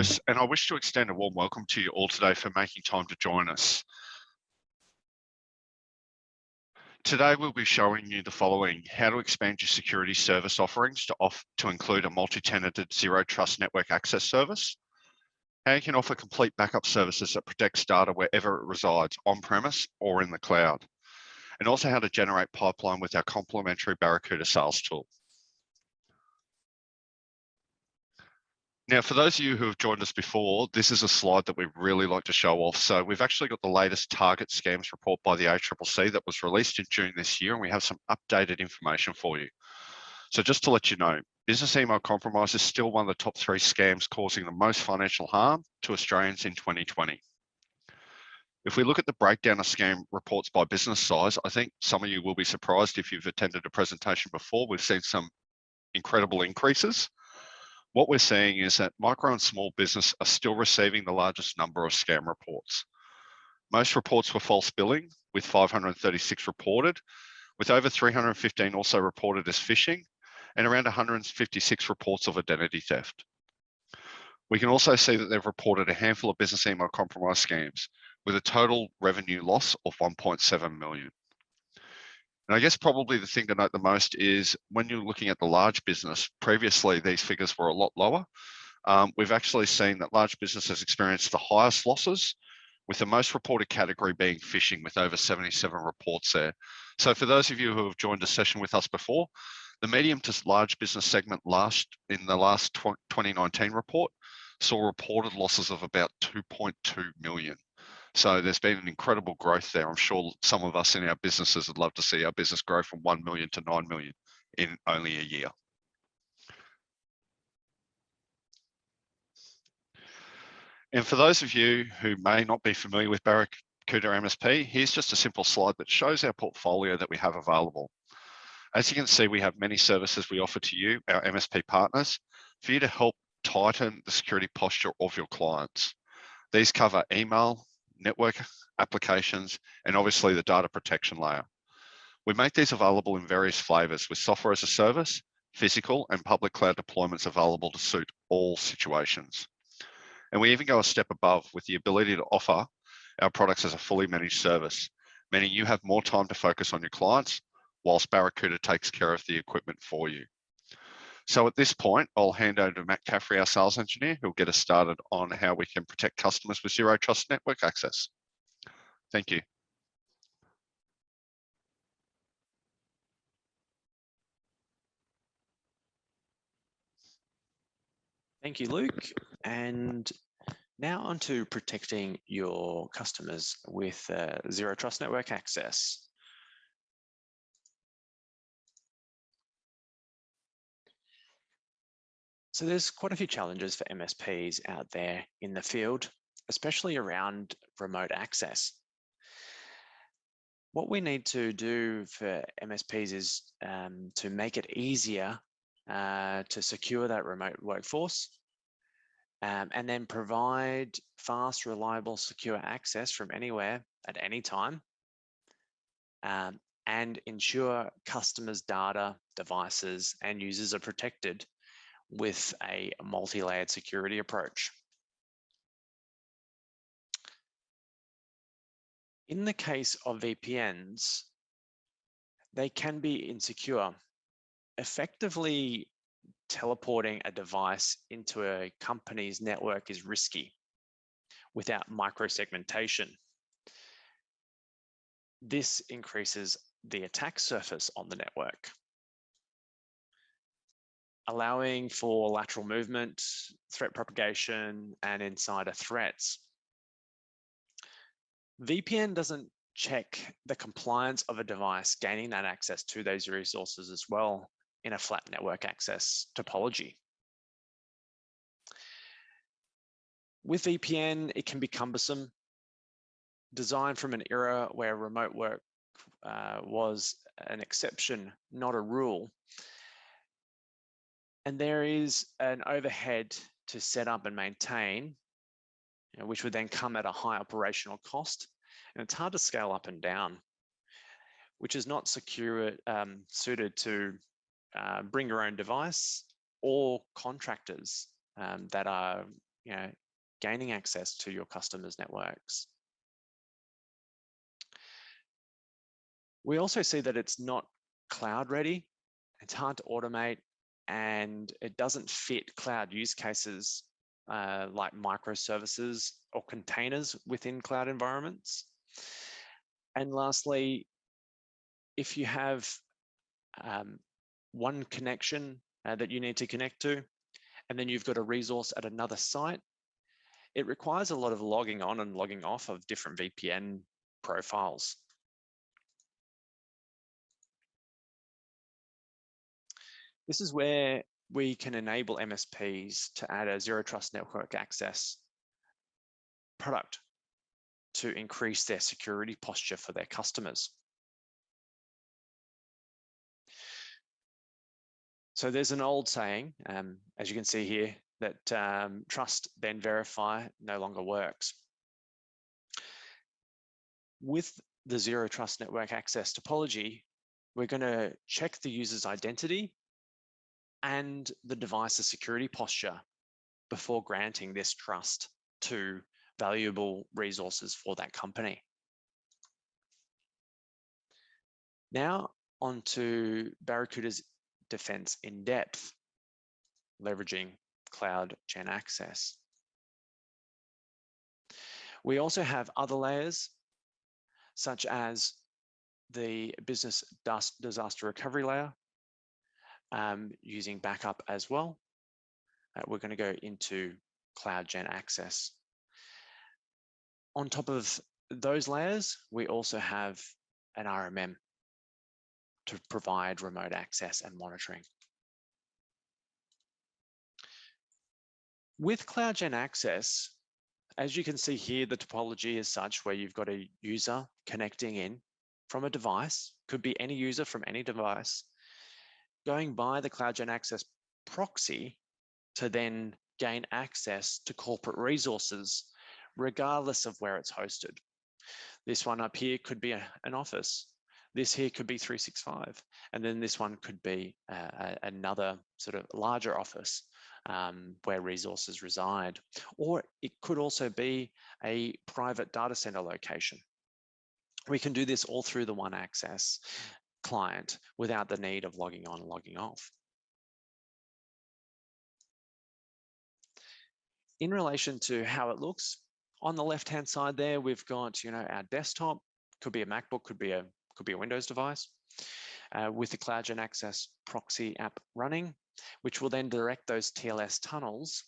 Chris, and I wish to extend a warm welcome to you all today for making time to join us. Today, we'll be showing you the following: how to expand your security service offerings to include a multi-tenanted zero trust network access service, how you can offer complete backup services that protects data wherever it resides, on-premise or in the cloud, and also how to generate pipeline with our complementary Barracuda sales tool. Now, for those of you who have joined us before, this is a slide that we really like to show off. So we've actually got the latest target scams report by the ACCC that was released in June this year, and we have some updated information for you. So just to let you know, business email compromise is still one of the top 3 scams causing the most financial harm to Australians in 2020. If we look at the breakdown of scam reports by business size, I think some of you will be surprised if you've attended a presentation before. We've seen some incredible increases. What we're seeing is that micro and small business are still receiving the largest number of scam reports. Most reports were false billing, with 536 reported, with over 315 also reported as phishing, and around 156 reports of identity theft. We can also see that they've reported a handful of business email compromise scams, with a total revenue loss of 1.7 million. And I guess probably the thing to note the most is when you're looking at the large business, previously these figures were a lot lower. We've actually seen that large business has experienced the highest losses, with the most reported category being phishing, with over 77 reports there. So for those of you who have joined a session with us before, the medium to large business segment in the last 2019 report saw reported losses of about 2.2 million. So there's been an incredible growth there. I'm sure some of us in our businesses would love to see our business grow from 1 million to 9 million in only a year. And for those of you who may not be familiar with Barracuda MSP, here's just a simple slide that shows our portfolio that we have available. As you can see, we have many services we offer to you, our MSP partners, for you to help tighten the security posture of your clients. These cover email, network applications, and obviously the data protection layer. We make these available in various flavors, with software as a service, physical and public cloud deployments available to suit all situations. And we even go a step above with the ability to offer our products as a fully managed service, meaning you have more time to focus on your clients whilst Barracuda takes care of the equipment for you. So at this point, I'll hand over to Matt Caffrey, our sales engineer, who'll get us started on how we can protect customers with zero trust network access. Thank you. Thank you, Luke. And now on to protecting your customers with zero trust network access. So there's quite a few challenges for MSPs out there in the field, especially around remote access. What we need to do for MSPs is to make it easier to secure that remote workforce, and then provide fast, reliable, secure access from anywhere at any time, and ensure customers' data, devices, and users are protected with a multi-layered security approach. In the case of VPNs, they can be insecure. Effectively teleporting a device into a company's network is risky without microsegmentation. This increases the attack surface on the network, allowing for lateral movement, threat propagation, and insider threats. VPN doesn't check the compliance of a device gaining that access to those resources as well in a flat network access topology. With VPN, it can be cumbersome. Designed from an era where remote work was an exception, not a rule. And there is an overhead to set up and maintain, which would then come at a high operational cost. And it's hard to scale up and down, which is not suited to bring your own device or contractors that are gaining access to your customers' networks. We also see that it's not cloud ready, it's hard to automate, and it doesn't fit cloud use cases like microservices or containers within cloud environments. And lastly, if you have one connection that you need to connect to, and then you've got a resource at another site, it requires a lot of logging on and logging off of different VPN profiles. This is where we can enable MSPs to add a zero trust network access product to increase their security posture for their customers. So there's an old saying, as you can see here, that trust then verify no longer works. With the zero trust network access topology, we're going to check the user's identity and the device's security posture before granting this trust to valuable resources for that company. Now on to Barracuda's defense in depth, leveraging CloudGen Access. We also have other layers, such as the business disaster recovery layer, using backup as well. We're going to go into CloudGen Access. On top of those layers, we also have an RMM to provide remote access and monitoring. With CloudGen Access, as you can see here, the topology is such where you've got a user connecting in from a device, could be any user from any device, going by the CloudGen Access proxy to then gain access to corporate resources, regardless of where it's hosted. This one up here could be an office. This here could be 365. And then this one could be another sort of larger office where resources reside. Or it could also be a private data center location. We can do this all through the one access client without the need of logging on and logging off. In relation to how it looks, on the left-hand side there, we've got our desktop, could be a MacBook, could be a Windows device, with the CloudGen Access proxy app running, which will then direct those TLS tunnels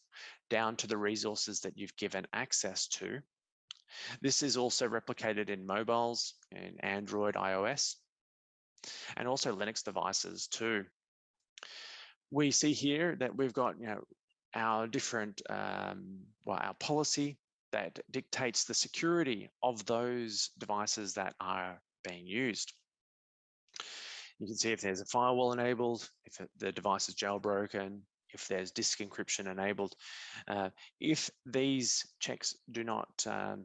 down to the resources that you've given access to. This is also replicated in mobiles, in Android, iOS, and also Linux devices too. We see here that we've got our different, our policy that dictates the security of those devices that are being used. You can see if there's a firewall enabled, if the device is jailbroken, if there's disk encryption enabled. If these checks do not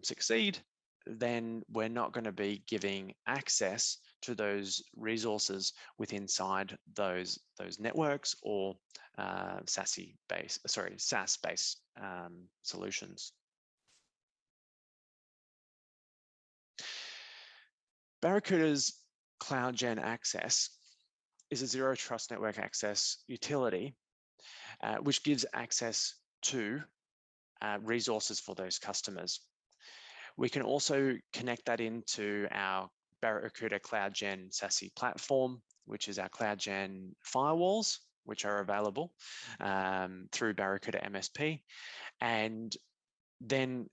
succeed, then we're not going to be giving access to those resources inside those networks or SaaS-based solutions. Barracuda's CloudGen Access is a zero trust network access utility, which gives access to resources for those customers. We can also connect that into our Barracuda CloudGen SASE platform, which is our CloudGen firewalls, which are available through Barracuda MSP, and then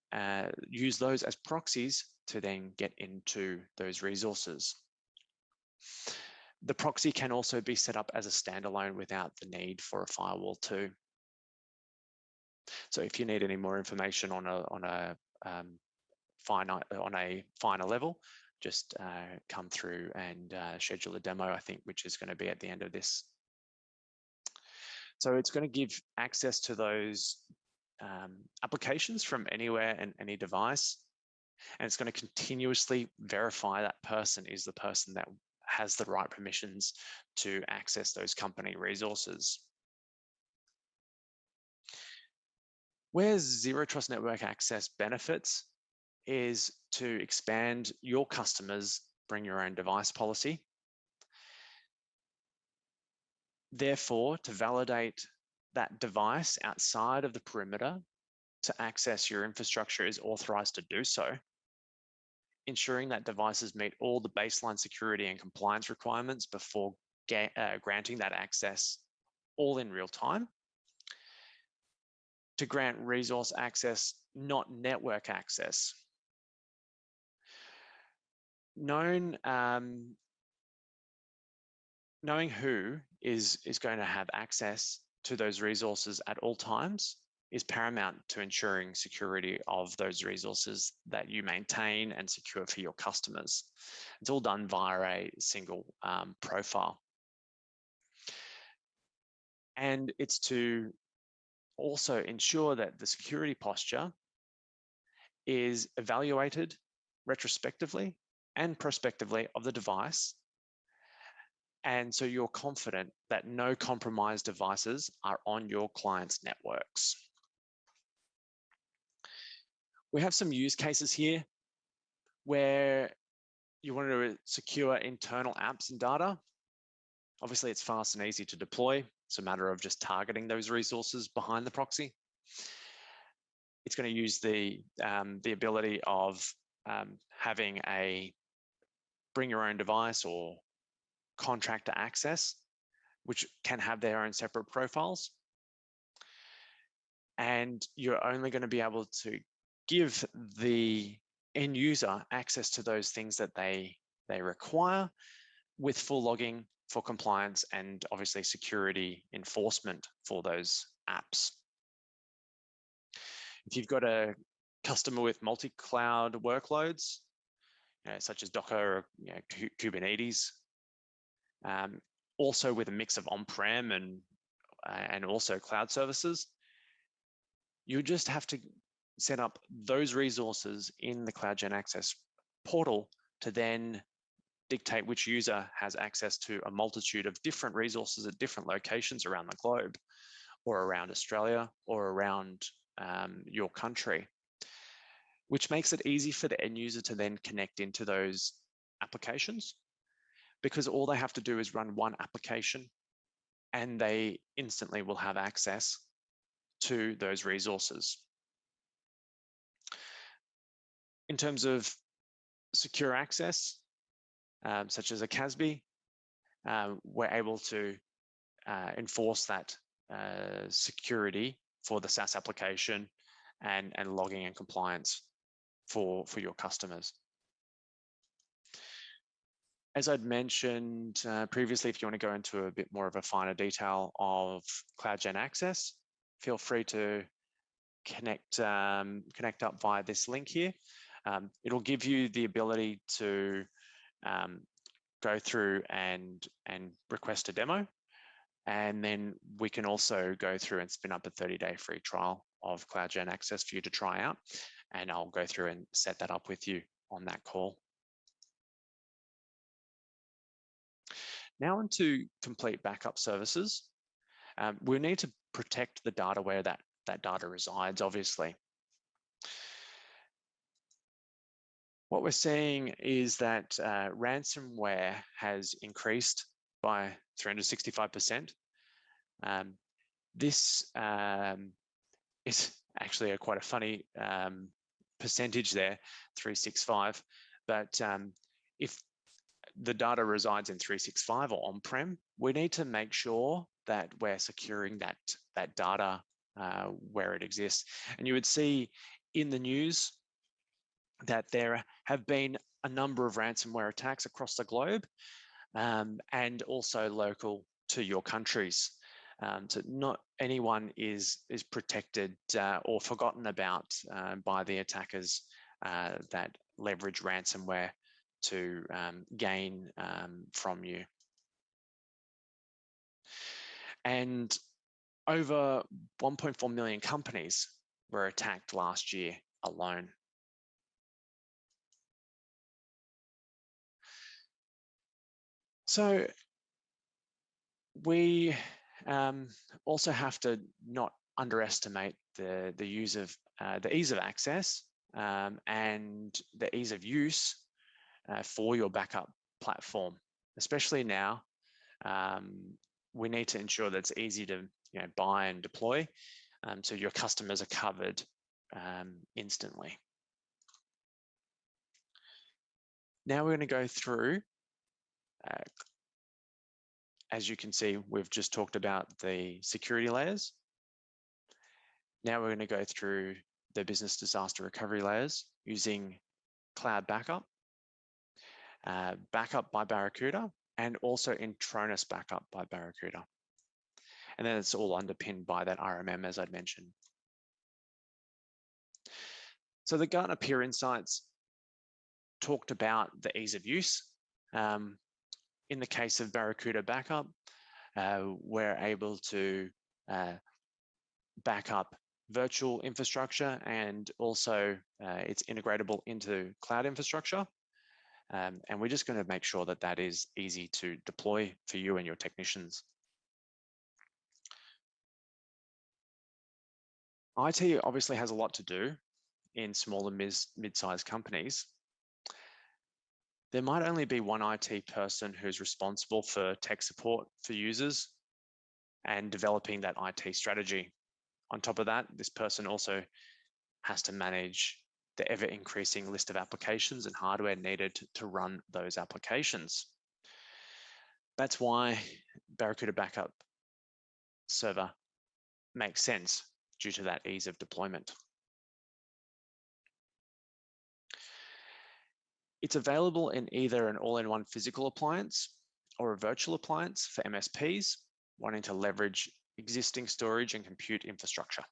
use those as proxies to then get into those resources. The proxy can also be set up as a standalone without the need for a firewall too. So if you need any more information on a finer level, just come through and schedule a demo, I think, which is going to be at the end of this. So it's going to give access to those applications from anywhere and any device, and it's going to continuously verify that person is the person that has the right permissions to access those company resources. Where Zero Trust Network Access benefits is to expand your customers' bring your own device policy. Therefore, to validate that device outside of the perimeter to access your infrastructure is authorized to do so, ensuring that devices meet all the baseline security and compliance requirements before granting that access all in real time. To grant resource access, not network access. Knowing who is going to have access to those resources at all times is paramount to ensuring security of those resources that you maintain and secure for your customers. It's all done via a single profile. And it's to also ensure that the security posture is evaluated retrospectively and prospectively of the device. And so you're confident that no compromised devices are on your client's networks. We have some use cases here where you want to secure internal apps and data. Obviously, it's fast and easy to deploy. It's a matter of just targeting those resources behind the proxy. It's going to use the ability of having a bring your own device or contractor access, which can have their own separate profiles. And you're only going to be able to give the end user access to those things that they require with full logging for compliance and obviously security enforcement for those apps. If you've got a customer with multi-cloud workloads, such as Docker or Kubernetes, also with a mix of on-prem and also cloud services, you just have to set up those resources in the CloudGen Access portal to then dictate which user has access to a multitude of different resources at different locations around the globe or around Australia or around your country, which makes it easy for the end user to then connect into those applications, because all they have to do is run one application and they instantly will have access to those resources. In terms of secure access, such as a CASB, we're able to enforce that security for the SaaS application and logging and compliance for your customers. As I'd mentioned previously, if you want to go into a bit more of a finer detail of CloudGen Access, feel free to connect up via this link here. It'll give you the ability to go through and request a demo. And then we can also go through and spin up a 30-day free trial of CloudGen Access for you to try out. And I'll go through and set that up with you on that call. Now into complete backup services. We need to protect the data where that data resides, obviously. What we're seeing is that ransomware has increased by 365%. This is actually quite a funny percentage there, 365. But if the data resides in 365 or on-prem, we need to make sure that we're securing that data where it exists. And you would see in the news that there have been a number of ransomware attacks across the globe and also local to your countries. So not anyone is protected or forgotten about by the attackers that leverage ransomware to gain from you. And over 1.4 million companies were attacked last year alone. So we also have to not underestimate the ease of access and the ease of use for your backup platform. Especially now, we need to ensure that it's easy to buy and deploy, so your customers are covered instantly. Now we're going to go through, as you can see, we've just talked about the security layers. Now we're going to go through the business disaster recovery layers using cloud backup, backup by Barracuda, and also Intronis backup by Barracuda. And then it's all underpinned by that RMM, as I'd mentioned. So the Gartner Peer Insights talked about the ease of use. In the case of Barracuda backup, we're able to back up virtual infrastructure, and also it's integratable into cloud infrastructure. And we're just going to make sure that that is easy to deploy for you and your technicians. IT obviously has a lot to do in small and mid-sized companies. There might only be one IT person who's responsible for tech support for users and developing that IT strategy. On top of that, this person also has to manage the ever-increasing list of applications and hardware needed to run those applications. That's why Barracuda Backup Server makes sense due to that ease of deployment. It's available in either an all-in-one physical appliance or a virtual appliance for MSPs wanting to leverage existing storage and compute infrastructure.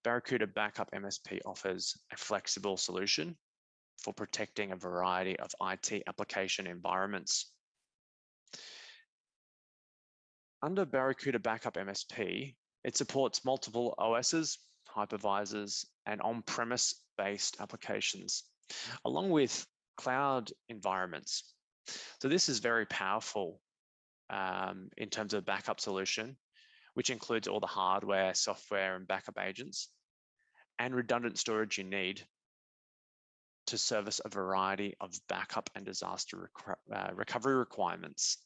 Barracuda Backup MSP offers a flexible solution for protecting a variety of IT application environments. Under Barracuda Backup MSP, it supports multiple OSs, hypervisors, and on-premise based applications, along with cloud environments. So this is very powerful in terms of backup solution, which includes all the hardware, software, and backup agents, and redundant storage you need to service a variety of backup and disaster recovery requirements.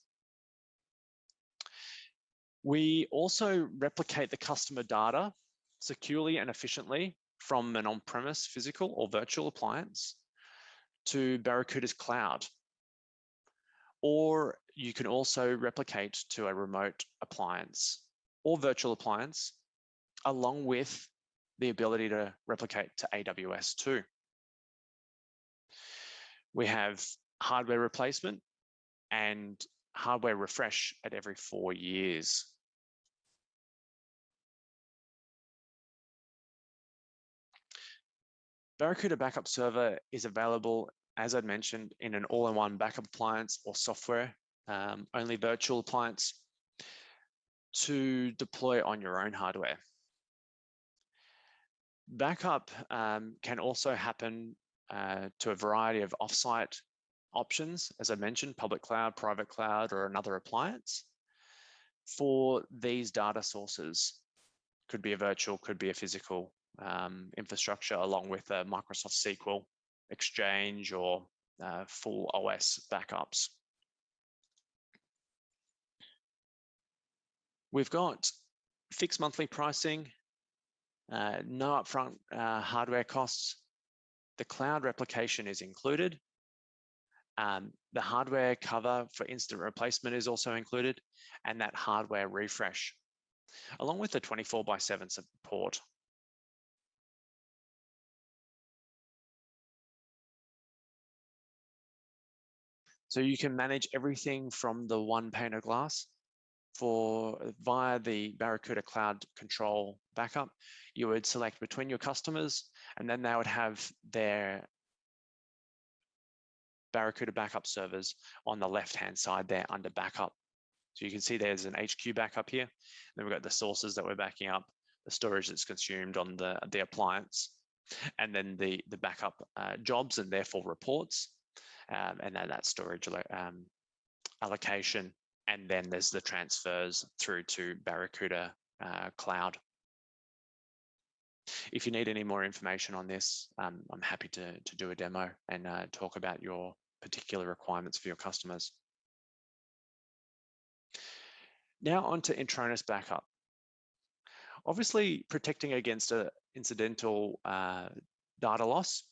We also replicate the customer data securely and efficiently from an on-premise physical or virtual appliance to Barracuda's cloud. Or you can also replicate to a remote appliance or virtual appliance, along with the ability to replicate to AWS too. We have hardware replacement and hardware refresh at every 4 years. Barracuda Backup Server is available, as I'd mentioned, in an all-in-one backup appliance or software, only virtual appliance, to deploy on your own hardware. Backup can also happen to a variety of offsite options, as I mentioned, public cloud, private cloud, or another appliance for these data sources. Could be a virtual, could be a physical infrastructure, along with a Microsoft SQL, Exchange, or full OS backups. We've got fixed monthly pricing, no upfront hardware costs. The cloud replication is included. The hardware cover for instant replacement is also included, and that hardware refresh, along with the 24/7 support. So you can manage everything from the one pane of glass via the Barracuda Cloud Control backup. You would select between your customers, and then they would have their Barracuda backup servers on the left-hand side there under backup. So you can see there's an HQ backup here. Then we've got the sources that we're backing up, the storage that's consumed on the appliance, and then the backup jobs and therefore reports, and then that storage allocation. And then there's the transfers through to Barracuda cloud. If you need any more information on this, I'm happy to do a demo and talk about your particular requirements for your customers. Now on to Intranet backup. Obviously, protecting against incidental data loss,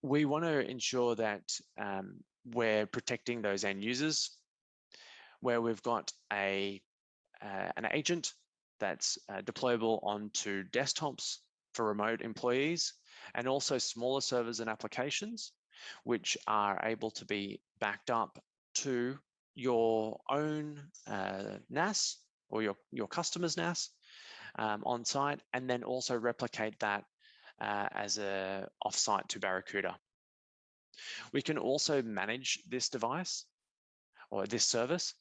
we want to ensure that we're protecting those end users, where we've got an agent that's deployable onto desktops for remote employees, and also smaller servers and applications, which are able to be backed up to your own NAS or your customer's NAS on site, and then also replicate that as a offsite to Barracuda. We can also manage this device or this service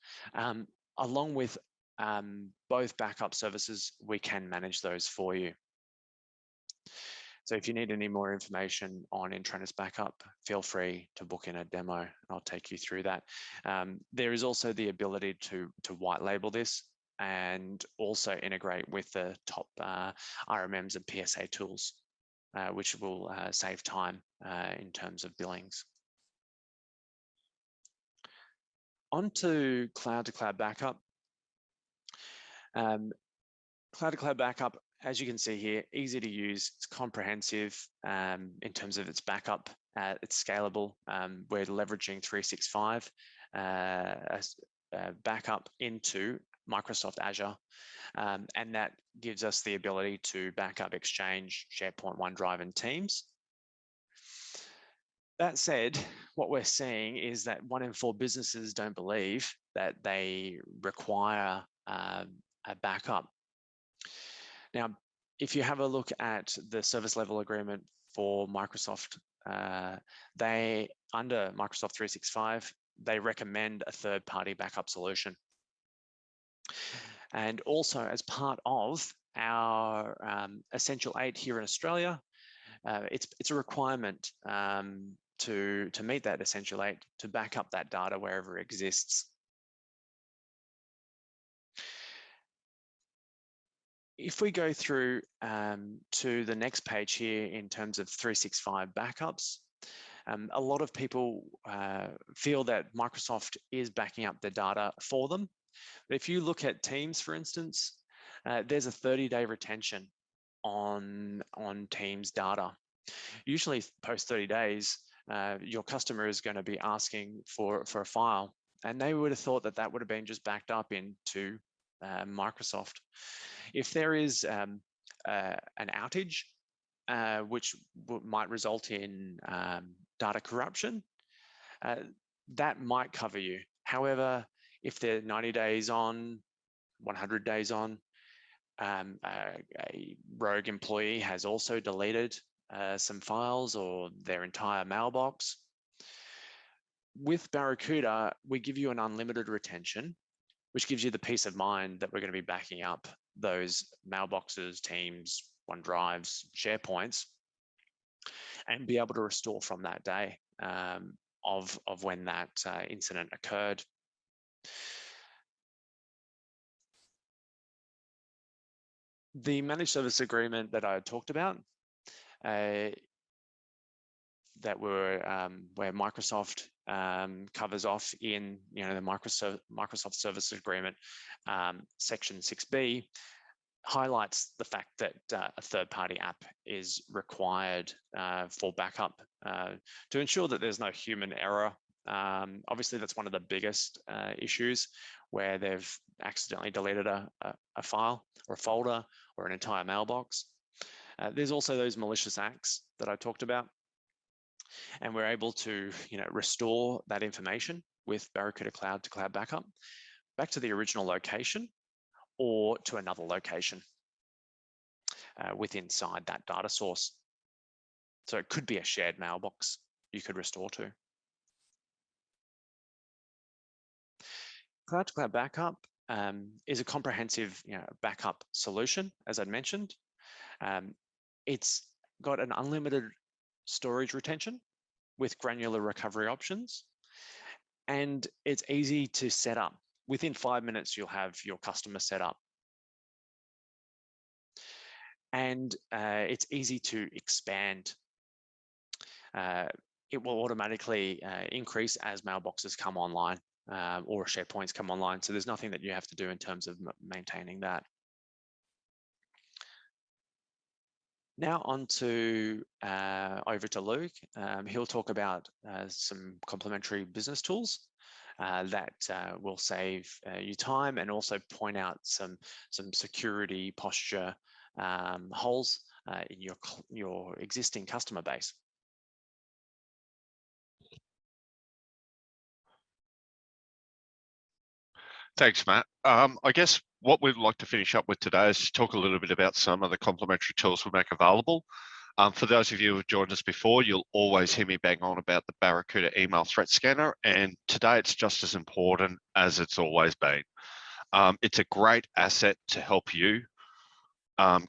along with both backup services. We can manage those for you. So if you need any more information on Intranet backup, feel free to book in a demo and I'll take you through that. There is also the ability to white label this and also integrate with the top RMMs and PSA tools, which will save time in terms of billings. On to cloud-to-cloud backup. Cloud-to-cloud backup, as you can see here, easy to use, it's comprehensive in terms of its backup, it's scalable. We're leveraging 365 backup into Microsoft Azure, and that gives us the ability to back up Exchange, SharePoint, OneDrive, and Teams. That said, what we're seeing is that 1 in 4 businesses don't believe that they require a backup. Now, if you have a look at the service level agreement for Microsoft, they, under Microsoft 365, they recommend a third-party backup solution. And also, as part of our Essential 8 here in Australia, it's a requirement to meet that Essential 8 to back up that data wherever it exists. If we go through to the next page here in terms of 365 backups, a lot of people feel that Microsoft is backing up the data for them. But if you look at Teams, for instance, there's a 30-day retention on Teams data. Usually post 30 days, your customer is going to be asking for a file, and they would have thought that would have been just backed up into Microsoft. If there is an outage, which might result in data corruption, that might cover you. However, if they're 90 days on, 100 days on, a rogue employee has also deleted some files or their entire mailbox, with Barracuda, we give you an unlimited retention, which gives you the peace of mind that we're going to be backing up those mailboxes, Teams, OneDrives, SharePoints, and be able to restore from that day of when that incident occurred. The managed service agreement that I talked about, that were where Microsoft covers off in the Microsoft Service Agreement, Section 6B, highlights the fact that a third-party app is required for backup to ensure that there's no human error. Obviously, that's one of the biggest issues, where they've accidentally deleted a file or a folder or an entire mailbox. There's also those malicious acts that I talked about, and we're able to restore that information with Barracuda Cloud to Cloud Backup back to the original location or to another location within inside that data source. So it could be a shared mailbox you could restore to. Cloud to Cloud Backup is a comprehensive backup solution, as I mentioned. It's got an unlimited storage retention with granular recovery options, and it's easy to set up within 5 minutes, you'll have your customer set up. And it's easy to expand. It will automatically increase as mailboxes come online or SharePoints come online. So there's nothing that you have to do in terms of maintaining that. Now on to over to Luke. He'll talk about some complementary business tools that will save you time and also point out some security posture holes in your existing customer base. Thanks, Matt. I guess what we'd like to finish up with today is to talk a little bit about some of the complementary tools we make available. For those of you who have joined us before, you'll always hear me bang on about the Barracuda email threat scanner, and today it's just as important as it's always been. It's a great asset to help you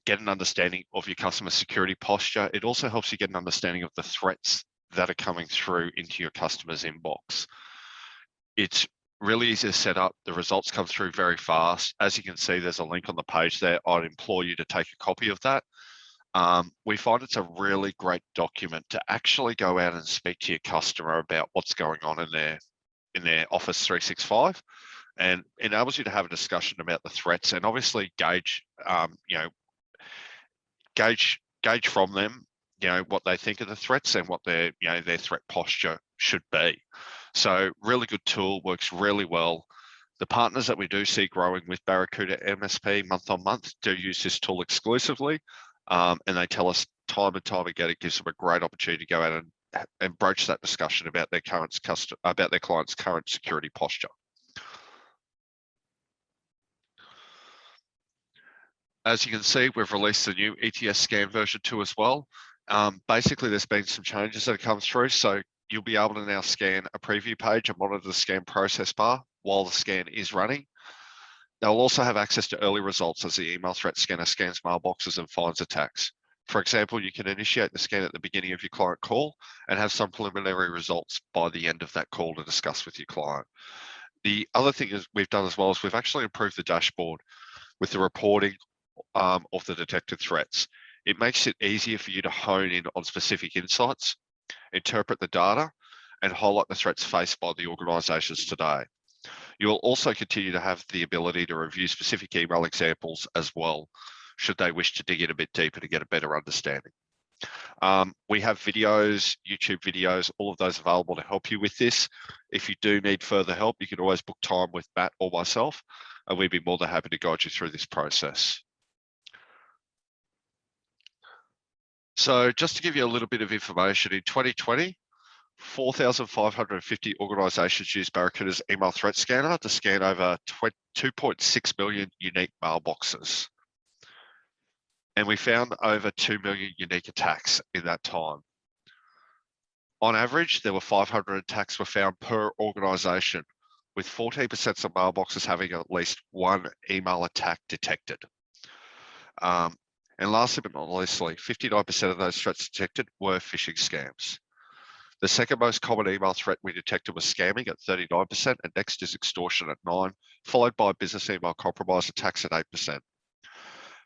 get an understanding of your customer security posture. It also helps you get an understanding of the threats that are coming through into your customer's inbox. It's really easy to set up. The results come through very fast. As you can see, there's a link on the page there. I'd implore you to take a copy of that. We find it's a really great document to actually go out and speak to your customer about what's going on in their Office 365, and enables you to have a discussion about the threats and obviously gauge from them, what they think of the threats and what their threat posture should be. So really good tool, works really well. The partners that we do see growing with Barracuda MSP month on month do use this tool exclusively, and they tell us time and time again it gives them a great opportunity to go out and broach that discussion about their client's current security posture. As you can see, we've released the new ETS scan version 2 as well. Basically, there's been some changes that have come through. So you'll be able to now scan a preview page and monitor the scan process bar while the scan is running. They'll also have access to early results as the email threat scanner scans mailboxes and finds attacks. For example, you can initiate the scan at the beginning of your client call and have some preliminary results by the end of that call to discuss with your client. The other thing is we've done as well is we've actually improved the dashboard with the reporting of the detected threats. It makes it easier for you to hone in on specific insights, interpret the data, and highlight the threats faced by the organisations today. You will also continue to have the ability to review specific email examples as well, should they wish to dig in a bit deeper to get a better understanding. We have videos, YouTube videos, all of those available to help you with this. If you do need further help, you can always book time with Matt or myself, and we'd be more than happy to guide you through this process. So just to give you a little bit of information, in 2020, 4,550 organisations used Barracuda's email threat scanner to scan over 2.6 million unique mailboxes. And we found over 2 million unique attacks in that time. On average, there were 500 attacks were found per organisation, with 14% of mailboxes having at least one email attack detected. And lastly but not leastly, 59% of those threats detected were phishing scams. The second most common email threat we detected was scamming at 39%, and next is extortion at 9%, followed by business email compromise attacks at 8%.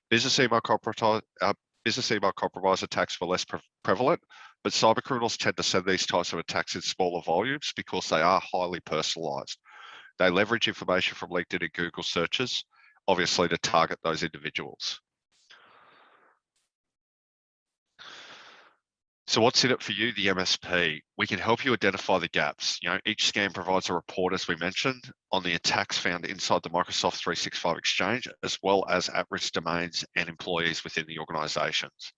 Business email compromise attacks were less prevalent, but cybercriminals tend to send these types of attacks in smaller volumes because they are highly personalized. They leverage information from LinkedIn and Google searches, obviously to target those individuals. So what's in it for you, the MSP? We can help you identify the gaps. Each scan provides a report, as we mentioned, on the attacks found inside the Microsoft 365 Exchange, as well as at-risk domains and employees within the organizations.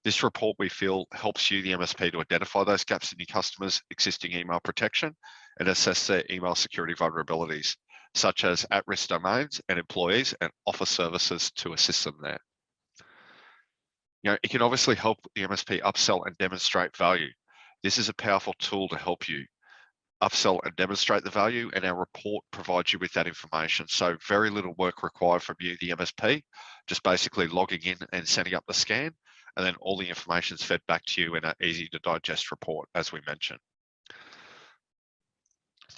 This report, we feel, helps you, the MSP, to identify those gaps in your customers' existing email protection and assess their email security vulnerabilities, such as at-risk domains and employees, and offer services to assist them there. It can obviously help the MSP upsell and demonstrate value. This is a powerful tool to help you upsell and demonstrate the value, and our report provides you with that information. So very little work required from you, the MSP, just basically logging in and setting up the scan, and then all the information is fed back to you in an easy to digest report, as we mentioned.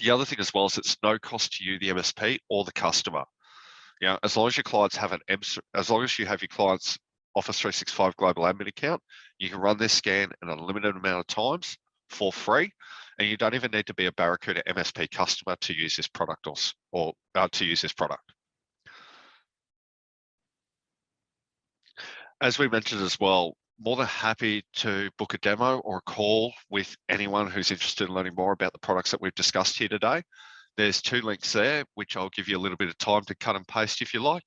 The other thing as well is it's no cost to you, the MSP, or the customer. You know, as long as your clients have as long as you have your clients Office 365 Global Admin account, you can run this scan an unlimited amount of times for free, and you don't even need to be a Barracuda MSP customer to use this product or to use this product. As we mentioned as well, more than happy to book a demo or a call with anyone who's interested in learning more about the products that we've discussed here today. There's 2 links there, which I'll give you a little bit of time to cut and paste if you like.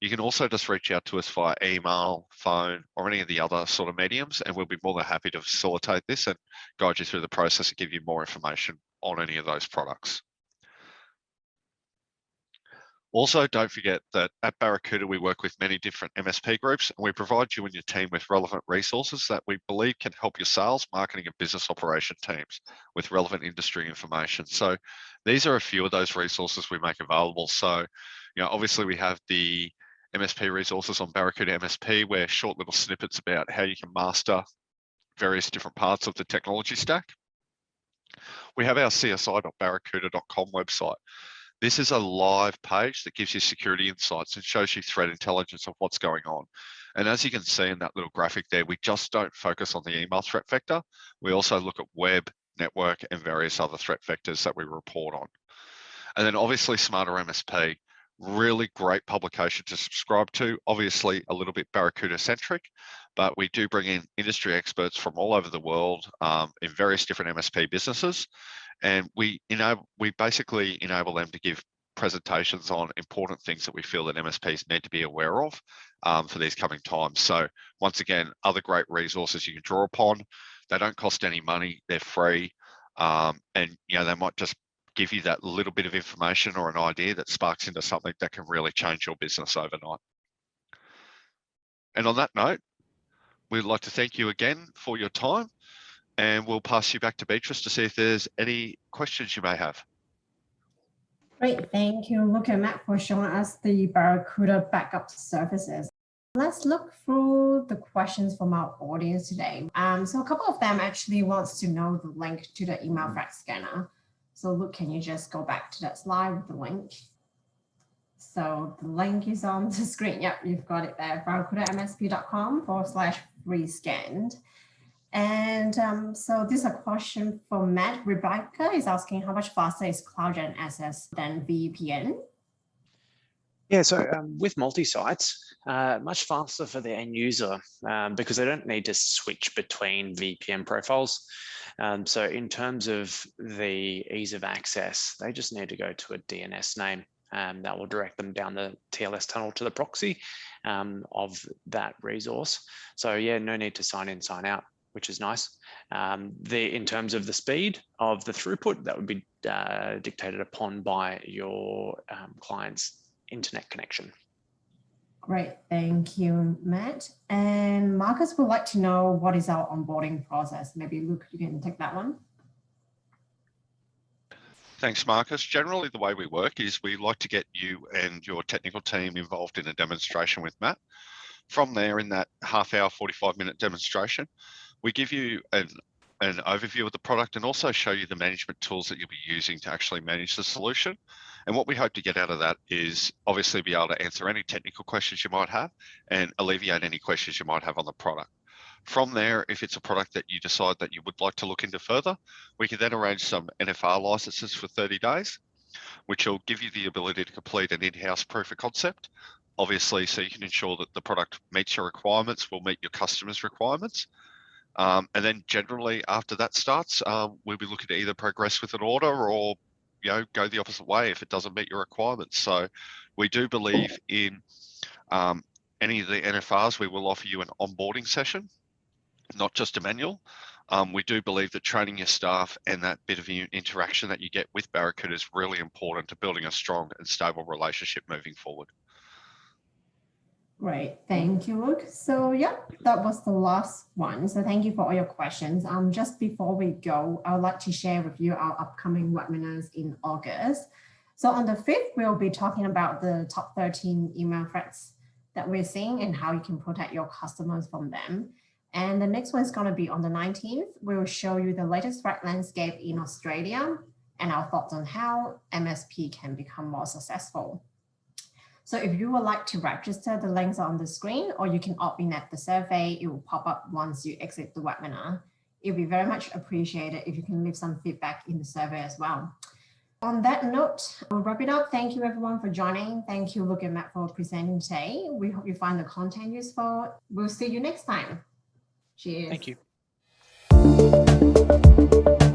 You can also just reach out to us via email, phone, or any of the other sort of mediums, and we'll be more than happy to facilitate this and guide you through the process and give you more information on any of those products. Also, don't forget that at Barracuda, we work with many different MSP groups, and we provide you and your team with relevant resources that we believe can help your sales, marketing, and business operation teams with relevant industry information. So these are a few of those resources we make available. So, you know, obviously we have the MSP resources on Barracuda MSP, where short little snippets about how you can master various different parts of the technology stack. We have our csi.barracuda.com website. This is a live page that gives you security insights and shows you threat intelligence of what's going on. And as you can see in that little graphic there, we just don't focus on the email threat vector. We also look at web, network, and various other threat vectors that we report on. And then obviously Smarter MSP, really great publication to subscribe to, obviously a little bit Barracuda centric, but we do bring in industry experts from all over the world in various different MSP businesses. And we basically enable them to give presentations on important things that we feel that MSPs need to be aware of for these coming times. So once again, other great resources you can draw upon. They don't cost any money, they're free. And you know, they might just give you that little bit of information or an idea that sparks into something that can really change your business overnight. And on that note, we'd like to thank you again for your time. And we'll pass you back to Beatrice to see if there's any questions you may have. Great, thank you, Luke and Matt, for showing us the Barracuda backup services. Let's look through the questions from our audience today. So a couple of them actually wants to know the link to the email threat scanner. So Luke, can you just go back to that slide with the link? So the link is on the screen. Yep, you've got it there, barracudamsp.com/free-scanned. And so this is a question from Matt. Rebecca is asking, how much faster is CloudGen Access than VPN? Yeah, so with multi-sites, much faster for the end user because they don't need to switch between VPN profiles. So in terms of the ease of access, they just need to go to a DNS name that will direct them down the TLS tunnel to the proxy of that resource. So yeah, no need to sign in, sign out, which is nice. In terms of the speed of the throughput, that would be dictated upon by your client's internet connection. Great, thank you, Matt. And Marcus would like to know, what is our onboarding process? Maybe Luke, you can take that one. Thanks, Marcus. Generally, the way we work is we like to get you and your technical team involved in a demonstration with Matt. From there, in that half-hour, 45-minute demonstration, we give you an overview of the product and also show you the management tools that you'll be using to actually manage the solution. And what we hope to get out of that is obviously be able to answer any technical questions you might have and alleviate any questions you might have on the product. From there, if it's a product that you decide that you would like to look into further, we can then arrange some NFR licenses for 30 days, which will give you the ability to complete an in-house proof of concept, obviously, so you can ensure that the product meets your requirements, will meet your customers' requirements. And then generally after that starts, we'll be looking to either progress with an order or go the opposite way if it doesn't meet your requirements. So we do believe in any of the NFRs, we will offer you an onboarding session, not just a manual. We do believe that training your staff and that bit of interaction that you get with Barracuda is really important to building a strong and stable relationship moving forward. Great, thank you, Luke. So yeah, that was the last one. So thank you for all your questions. Just before we go, I would like to share with you our upcoming webinars in August. So on the 5th, we'll be talking about the top 13 email threats that we're seeing and how you can protect your customers from them. And the next one is going to be on the 19th. We'll show you the latest threat landscape in Australia. and our thoughts on how MSP can become more successful. So if you would like to register, the links are on the screen, or you can opt in at the survey. It will pop up once you exit the webinar. It would be very much appreciated if you can leave some feedback in the survey as well. On that note, we'll wrap it up. Thank you everyone for joining. Thank you, Luke and Matt, for presenting today. We hope you find the content useful. We'll see you next time. Cheers. Thank you.